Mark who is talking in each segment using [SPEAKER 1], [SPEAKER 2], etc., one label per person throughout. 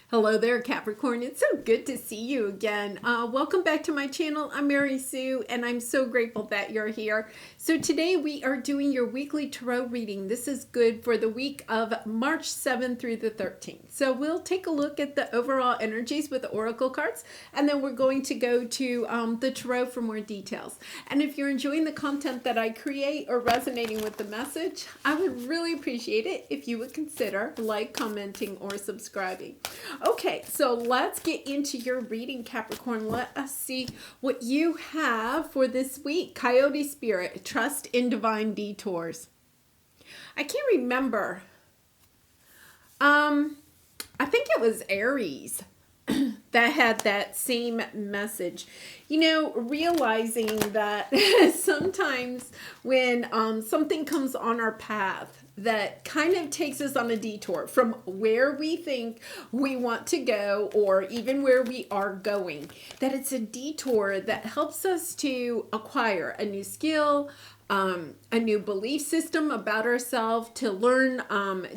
[SPEAKER 1] Hello there, Capricorn. It's so good to see you again. Welcome back to my channel. I'm Mary Sue, and I'm so grateful that you're here. So today we are doing your weekly tarot reading. This is good for the week of March 7th through the 13th. So we'll take a look at the overall energies with the oracle cards, and then we're going to go to the tarot for more details. And if you're enjoying the content that I create or resonating with the message, I would really appreciate it if you would consider commenting, or subscribing. Okay, so let's get into your reading, Capricorn. Let us see what you have for this week. Coyote Spirit, trust in divine detours. I can't remember. I think it was Aries that had that same message. You know, realizing that sometimes when something comes on our path that kind of takes us on a detour from where we think we want to go, or even where we are going, that it's a detour that helps us to acquire a new skill, a new belief system about ourselves, to learn,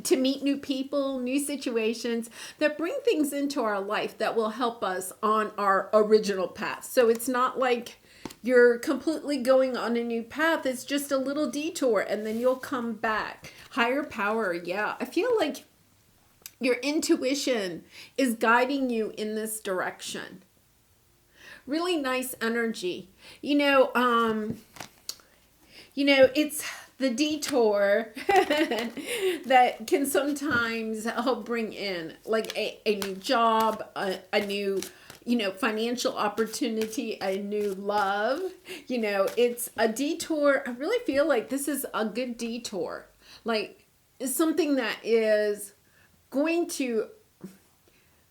[SPEAKER 1] to meet new people, new situations that bring things into our life that will help us on our original path. So it's not like you're completely going on a new path. It's just a little detour and then you'll come back. Higher power, yeah. I feel like your intuition is guiding you in this direction. Really nice energy. It's the detour that can sometimes help bring in like a new job, a new financial opportunity, a new love. It's a detour. I really feel like this is a good detour. Like, it's something that is going to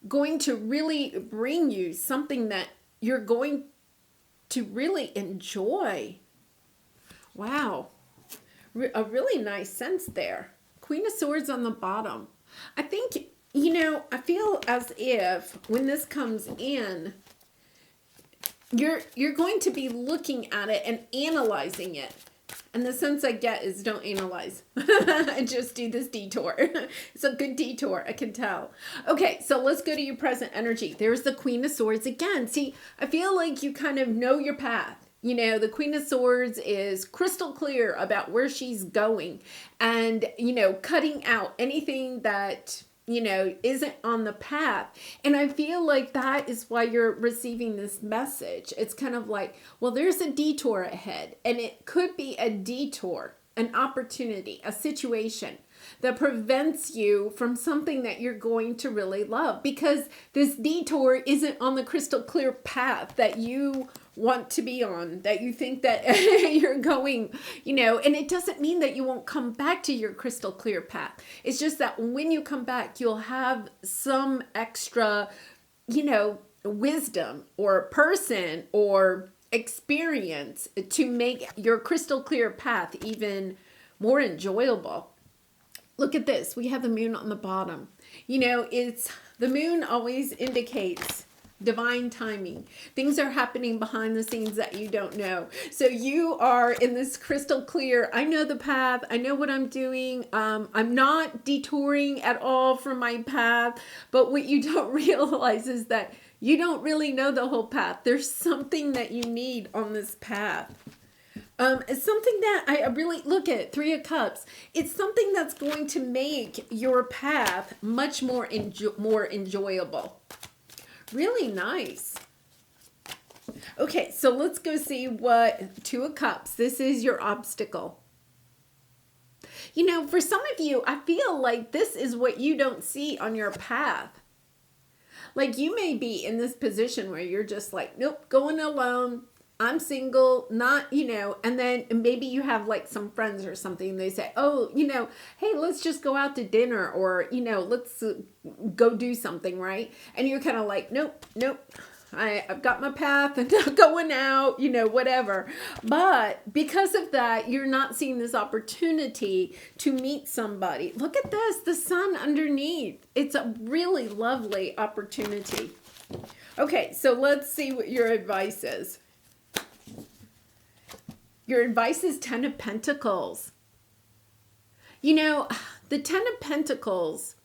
[SPEAKER 1] really bring you something that you're going to really enjoy. Wow. A really nice sense there. Queen of Swords on the bottom. I think, I feel as if when this comes in, you're going to be looking at it and analyzing it. And the sense I get is don't analyze. Just do this detour. It's a good detour, I can tell. Okay, so let's go to your present energy. There's the Queen of Swords again. See, I feel like you kind of know your path. The Queen of Swords is crystal clear about where she's going, and, cutting out anything that, isn't on the path. And I feel like that is why you're receiving this message. It's kind of like, well, there's a detour ahead, and it could be a detour, an opportunity, a situation that prevents you from something that you're going to really love, because this detour isn't on the crystal clear path that you want to be on, that you think that you're going, and it doesn't mean that you won't come back to your crystal clear path. It's just that when you come back, you'll have some extra, wisdom or person or experience to make your crystal clear path even more enjoyable. Look at this. We have the moon on the bottom. It's the moon always indicates divine timing. Things are happening behind the scenes that you don't know. So you are in this crystal clear, I know the path, I know what I'm doing. I'm not detouring at all from my path. But what you don't realize is that you don't really know the whole path. There's something that you need on this path. It's something that I really look at. Three of Cups. It's something that's going to make your path much more enjoyable. Really nice. Okay, so let's go see what Two of Cups. This is your obstacle. For some of you, I feel like this is what you don't see on your path. Like, you may be in this position where you're just like, nope, going alone. I'm single, not, and then maybe you have like some friends or something. They say, oh, hey, let's just go out to dinner, or, let's go do something, right? And you're kind of like, nope, I've got my path and not going out, whatever. But because of that, you're not seeing this opportunity to meet somebody. Look at this, the sun underneath. It's a really lovely opportunity. Okay, so let's see what your advice is. Your advice is Ten of Pentacles. The Ten of Pentacles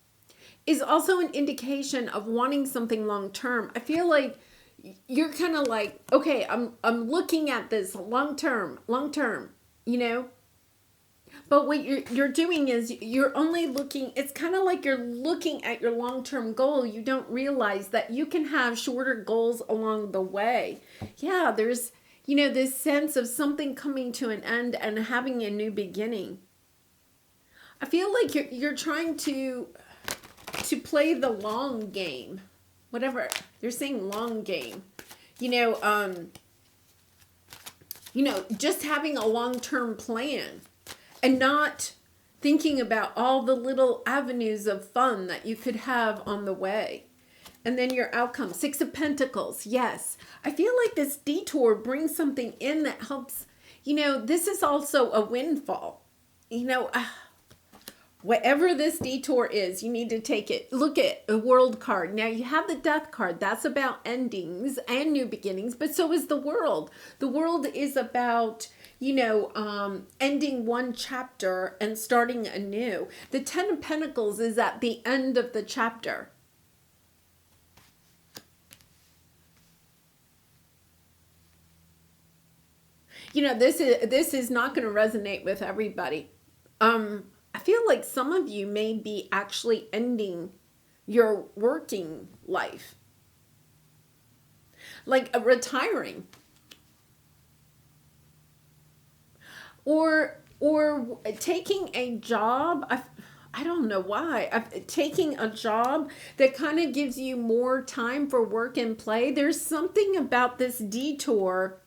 [SPEAKER 1] is also an indication of wanting something long term. I feel like you're kind of like, okay, I'm looking at this long term, you know? But what you're doing is you're only looking, it's kind of like you're looking at your long-term goal. You don't realize that you can have shorter goals along the way. Yeah, there's, this sense of something coming to an end and having a new beginning. I feel like you're trying to play the long game. Whatever. They're saying long game. Just having a long-term plan. And not thinking about all the little avenues of fun that you could have on the way. And then your outcome. 6 of Pentacles. Yes. I feel like this detour brings something in that helps. This is also a windfall. Whatever this detour is, you need to take it. Look at a World card. Now you have the Death card. That's about endings and new beginnings. But so is the World. The World is about ending one chapter and starting anew. The 10 of Pentacles is at the end of the chapter. This is not going to resonate with everybody. I feel like some of you may be actually ending your working life. Like retiring. Or taking a job, I don't know why, taking a job that kind of gives you more time for work and play. There's something about this detour,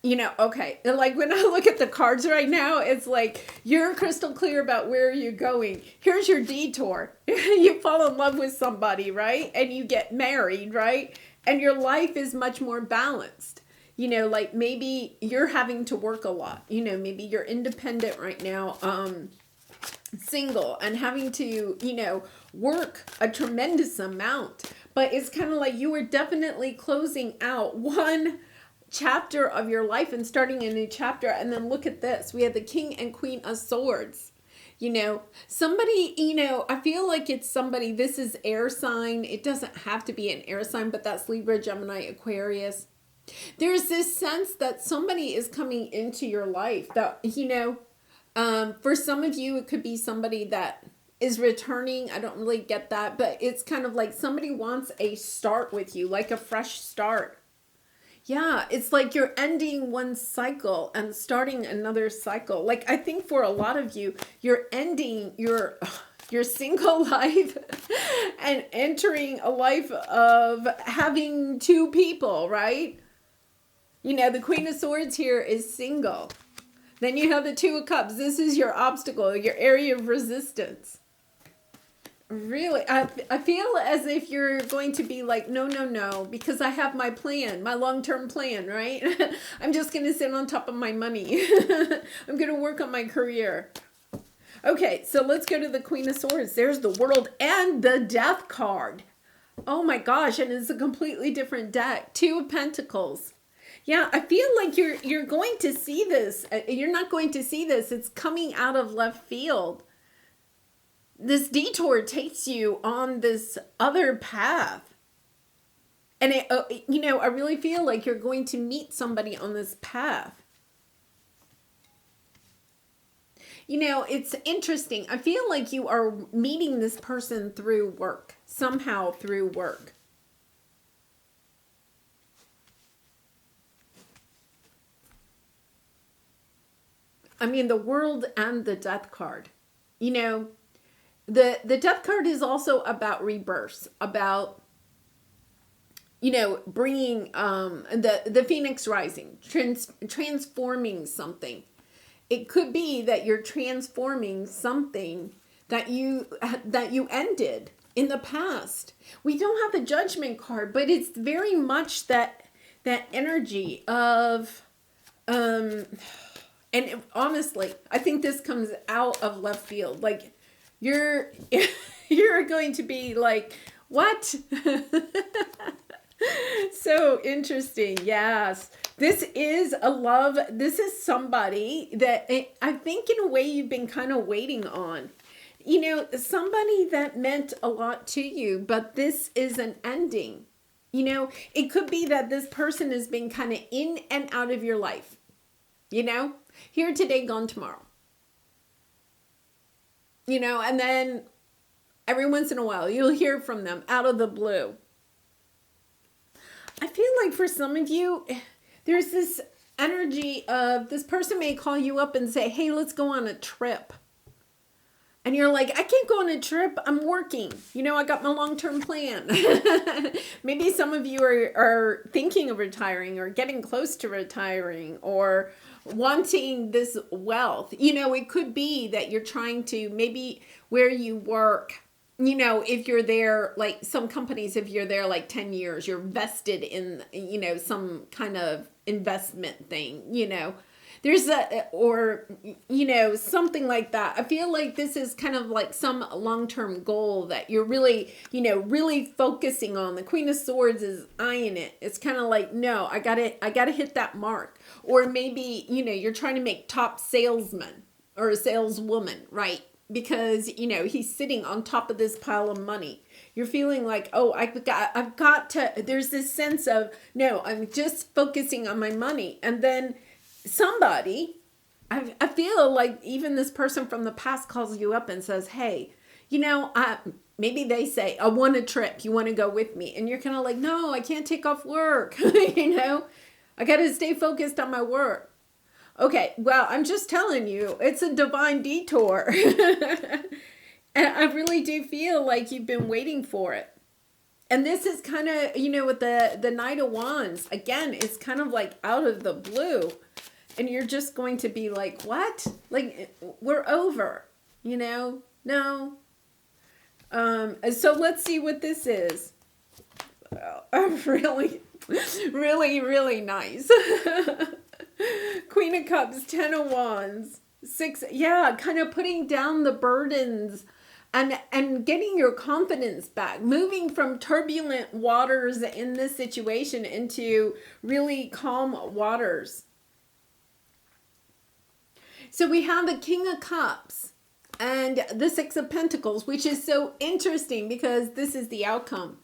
[SPEAKER 1] okay, like when I look at the cards right now, it's like, you're crystal clear about where you're going. Here's your detour. You fall in love with somebody, right? And you get married, right? And your life is much more balanced. Like maybe you're having to work a lot. Maybe you're independent right now, single, and having to, work a tremendous amount. But it's kind of like you are definitely closing out one chapter of your life and starting a new chapter. And then look at this. We have the King and Queen of Swords. Somebody, I feel like it's somebody, this is air sign. It doesn't have to be an air sign, but that's Libra, Gemini, Aquarius. There's this sense that somebody is coming into your life that, for some of you, it could be somebody that is returning. I don't really get that, but it's kind of like somebody wants a start with you, like a fresh start. Yeah, it's like you're ending one cycle and starting another cycle. Like I think for a lot of you, you're ending your single life and entering a life of having 2 people, right? The Queen of Swords here is single. Then you have the 2 of Cups. This is your obstacle, your area of resistance. Really, I feel as if you're going to be like, no, because I have my plan, my long-term plan, right? I'm just going to sit on top of my money. I'm going to work on my career. Okay, so let's go to the Queen of Swords. There's the World and the Death card. Oh my gosh, and it's a completely different deck. 2 of Pentacles. Yeah, I feel like you're going to see this. You're not going to see this. It's coming out of left field. This detour takes you on this other path. And I really feel like you're going to meet somebody on this path. It's interesting. I feel like you are meeting this person through work, somehow through work. I mean, the World and the Death card. The Death card is also about rebirth, about, bringing the Phoenix rising, transforming something. It could be that you're transforming something that you ended in the past. We don't have the Judgment card, but it's very much that energy of and honestly, I think this comes out of left field. Like you're going to be like, what? So interesting. Yes. This is a love. This is somebody that I think in a way you've been kind of waiting on. somebody that meant a lot to you, but this is an ending. It could be that this person has been kind of in and out of your life. Here today, gone tomorrow. And then every once in a while, you'll hear from them out of the blue. I feel like for some of you, there's this energy of this person may call you up and say, hey, let's go on a trip. And you're like, I can't go on a trip. I'm working. I got my long-term plan. Maybe some of you are thinking of retiring or getting close to retiring or wanting this wealth. It could be that you're trying to, maybe where you work, if you're there, like some companies, if you're there like 10 years, you're vested in, some kind of investment thing, There's something like that. I feel like this is kind of like some long-term goal that you're really, really focusing on. The Queen of Swords is eyeing it. It's kind of like, no, I gotta hit that mark. Or maybe, you're trying to make top salesman or a saleswoman, right? Because, he's sitting on top of this pile of money. You're feeling like, oh, I've got to, there's this sense of, no, I'm just focusing on my money. And then somebody, I feel like even this person from the past calls you up and says, hey, maybe they say, I want a trip. You want to go with me? And you're kind of like, no, I can't take off work. I got to stay focused on my work. Okay, well, I'm just telling you, it's a divine detour. And I really do feel like you've been waiting for it. And this is kind of, with the Knight of Wands, again, it's kind of like out of the blue. And you're just going to be like, what? Like, we're over, No. So let's see what this is. Really, really, really nice. Queen of Cups, 10 of Wands, 6. Yeah, kind of putting down the burdens and getting your confidence back, moving from turbulent waters in this situation into really calm waters. So we have the King of Cups and the 6 of Pentacles, which is so interesting because this is the outcome.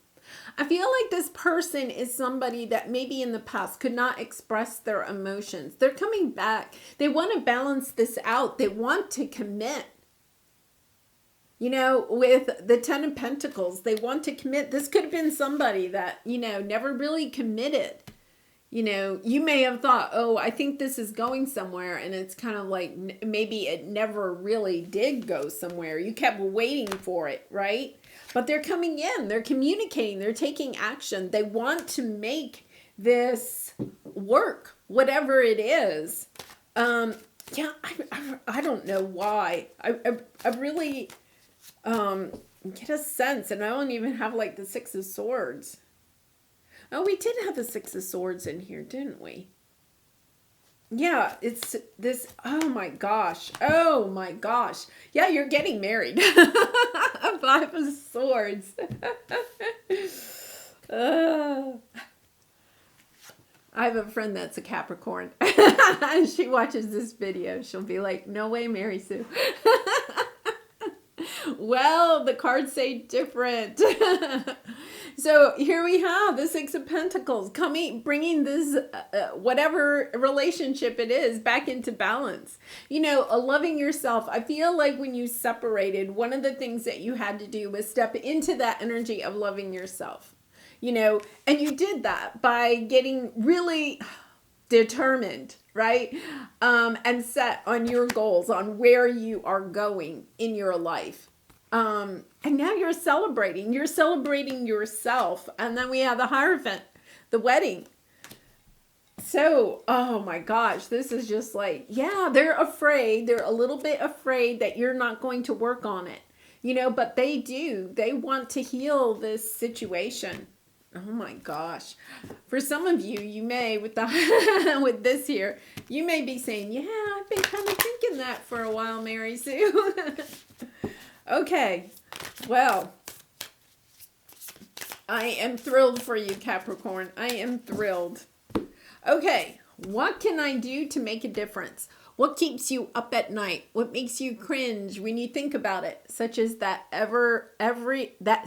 [SPEAKER 1] I feel like this person is somebody that maybe in the past could not express their emotions. They're coming back. They want to balance this out. They want to commit. With the 10 of Pentacles, they want to commit. This could have been somebody that, never really committed. You may have thought, oh, I think this is going somewhere. And it's kind of like maybe it never really did go somewhere. You kept waiting for it, right? But they're coming in. They're communicating. They're taking action. They want to make this work, whatever it is. I don't know why. I really get a sense. And I don't even have like the 6 of Swords. Oh, we did have the 6 of Swords in here, didn't we? Yeah, it's this. Oh my gosh. Oh my gosh. Yeah, you're getting married. 5 of Swords. I have a friend that's a Capricorn. And she watches this video. She'll be like, no way, Mary Sue. Well, the cards say different. So here we have the 6 of Pentacles bringing this, whatever relationship it is, back into balance. Loving yourself. I feel like when you separated, one of the things that you had to do was step into that energy of loving yourself. And you did that by getting really determined, right? And set on your goals, on where you are going in your life. And now you're celebrating yourself. And then we have the Hierophant, the wedding. So, oh my gosh, this is just like, yeah, they're afraid. They're a little bit afraid that you're not going to work on it, but they do. They want to heal this situation. Oh my gosh. For some of you, you may, with this here, you may be saying, yeah, I've been kind of thinking that for a while, Mary Sue. Okay, well, I am thrilled for you, Capricorn. I am thrilled. Okay, what can I do to make a difference? What keeps you up at night? What makes you cringe when you think about it? Such as that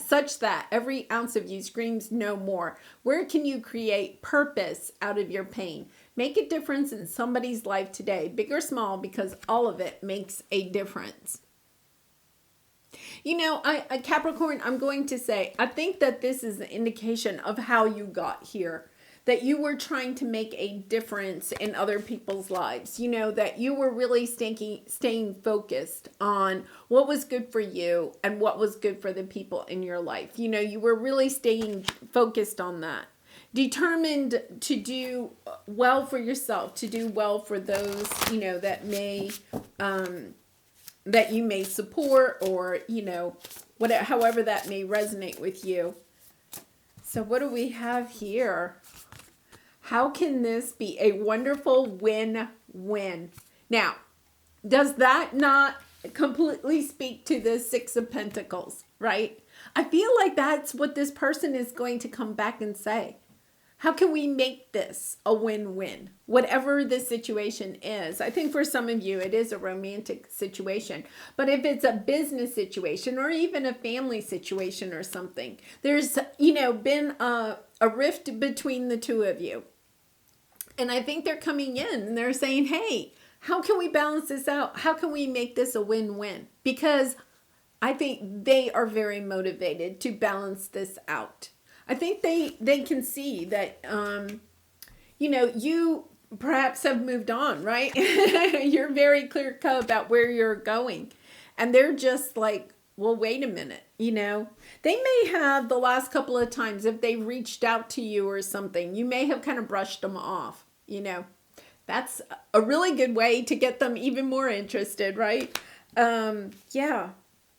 [SPEAKER 1] such that every ounce of you screams no more. Where can you create purpose out of your pain? Make a difference in somebody's life today, big or small, because all of it makes a difference. You know, Capricorn, I'm going to say, I think that this is an indication of how you got here. That you were trying to make a difference in other people's lives. You know, that you were really staying focused on what was good for you and what was good for the people in your life. You know, you were really staying focused on that. Determined to do well for yourself, to do well for those, you know, that you may support, or, you know, whatever, however that may resonate with you. So what do we have here? How can this be a wonderful win-win? Now, does that not completely speak to the Six of Pentacles, right? I feel like that's what this person is going to come back and say. How can we make this a win-win? Whatever the situation is. I think for some of you, it is a romantic situation. But if it's a business situation or even a family situation or something, there's, you know, been a rift between the two of you. And I think they're coming in and they're saying, hey, how can we balance this out? How can we make this a win-win? Because I think they are very motivated to balance this out. I think they can see that, you know, you perhaps have moved on, right? You're very clear cut about where you're going. And they're just like, well, wait a minute, you know. They may have the last couple of times, if they reached out to you or something, you may have kind of brushed them off, you know. That's a really good way to get them even more interested, right? Yeah.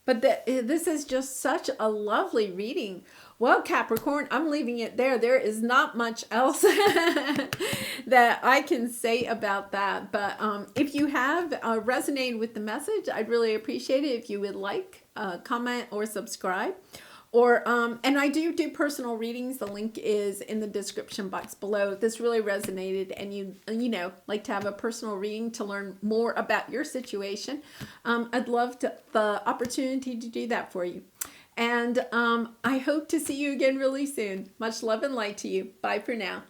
[SPEAKER 1] But this is just such a lovely reading. Well, Capricorn, I'm leaving it there. There is not much else that I can say about that. But if you have resonated with the message, I'd really appreciate it if you would like, comment, or subscribe. Or and I do personal readings. The link is in the description box below. If this really resonated and you like to have a personal reading to learn more about your situation, I'd love the opportunity to do that for you. And I hope to see you again really soon. Much love and light to you. Bye for now.